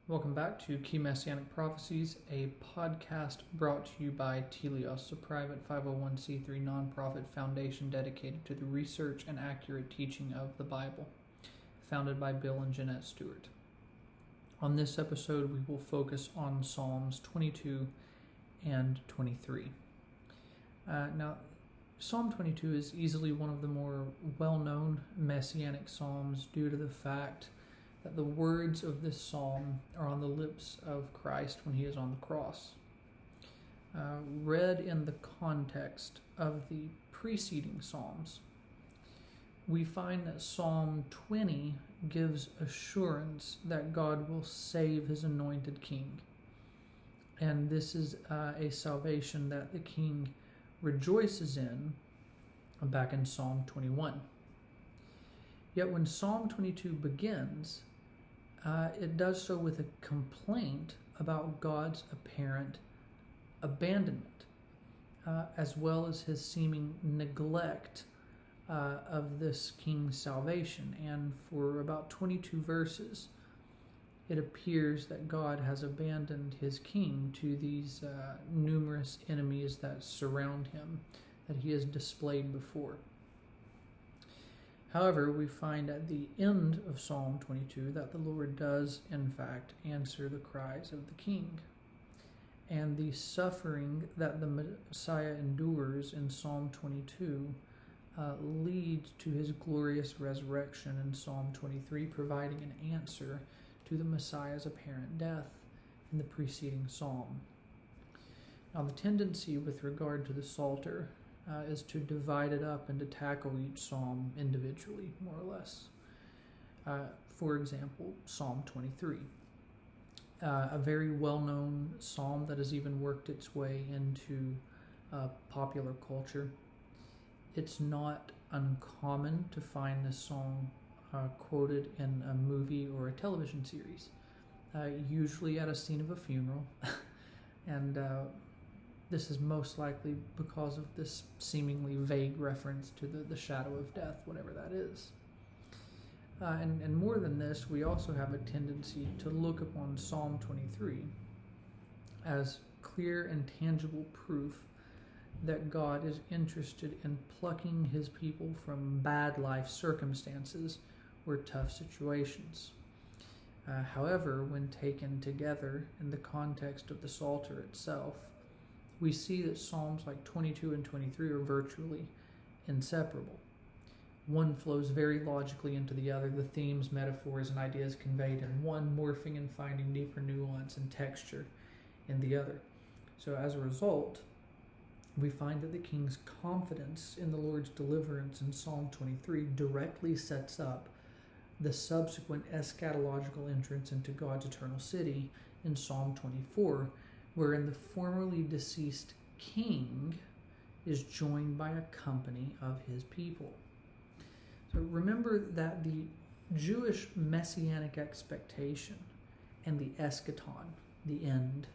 Welcome back to Key Messianic Prophecies, a podcast brought to you by Teleios, a private 501c3 nonprofit foundation dedicated to the research and accurate teaching of the Bible, founded by Bill and Jeanette Stewart. On this episode, we will focus on Psalms 22 and 23. Now, Psalm 22 is easily one of the more well-known Messianic Psalms due to the fact that the words of this psalm are on the lips of Christ when he is on the cross. Read in the context of the preceding psalms, we find that Psalm 20 gives assurance that God will save his anointed king. And this is a salvation that the king rejoices in back in Psalm 21. Yet when Psalm 22 begins, it does so with a complaint about God's apparent abandonment, as well as his seeming neglect of this king's salvation. And for about 22 verses, it appears that God has abandoned his king to these numerous enemies that surround him, that he has displayed before. However, we find at the end of Psalm 22 that the Lord does, in fact, answer the cries of the king. And the suffering that the Messiah endures in Psalm 22 leads to his glorious resurrection in Psalm 23, providing an answer to the Messiah's apparent death in the preceding psalm. Now, the tendency with regard to the Psalter is to divide it up and to tackle each psalm individually, more or less. For example, Psalm 23, a very well-known psalm that has even worked its way into popular culture. It's not uncommon to find this song quoted in a movie or a television series, usually at a scene of a funeral, and this is most likely because of this seemingly vague reference to the shadow of death, whatever that is. And more than this, we also have a tendency to look upon Psalm 23 as clear and tangible proof that God is interested in plucking his people from bad life circumstances or tough situations. However, when taken together in the context of the Psalter itself, we see that Psalms like 22 and 23 are virtually inseparable. One flows very logically into the other, the themes, metaphors, and ideas conveyed in one, morphing and finding deeper nuance and texture in the other. So as a result, we find that the king's confidence in the Lord's deliverance in Psalm 23 directly sets up the subsequent eschatological entrance into God's eternal city in Psalm 24, wherein the formerly deceased king is joined by a company of his people. So remember that the Jewish messianic expectation and the eschaton, the end,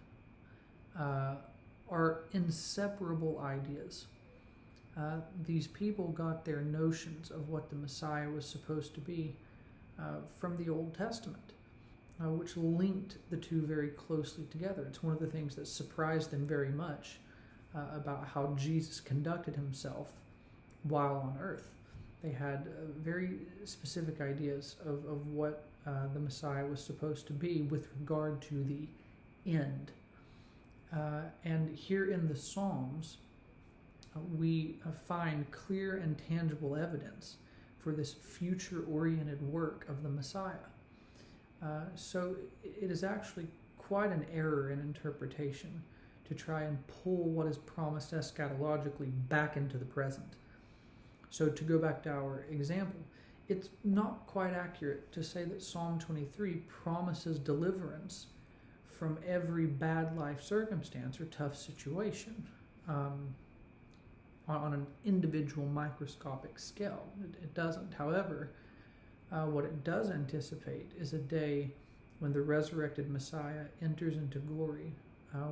are inseparable ideas. These people got their notions of what the Messiah was supposed to be from the Old Testament, which linked the two very closely together. It's one of the things that surprised them very much about how Jesus conducted himself while on earth. They had very specific ideas of what the Messiah was supposed to be with regard to the end. And here in the Psalms, we find clear and tangible evidence for this future-oriented work of the Messiah. So it is actually quite an error in interpretation to try and pull what is promised eschatologically back into the present. So to go back to our example, it's not quite accurate to say that Psalm 23 promises deliverance from every bad life circumstance or tough situation on an individual microscopic scale. It doesn't. However, what it does anticipate is a day when the resurrected Messiah enters into glory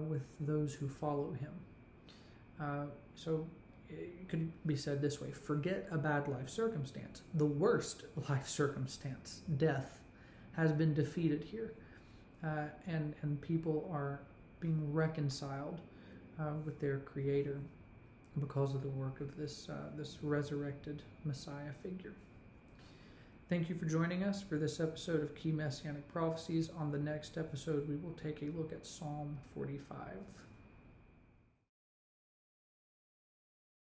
with those who follow him. So it could be said this way: forget a bad life circumstance. The worst life circumstance, death, has been defeated here. and people are being reconciled with their Creator because of the work of this resurrected Messiah figure. Thank you for joining us for this episode of Key Messianic Prophecies. On the next episode, we will take a look at Psalm 45.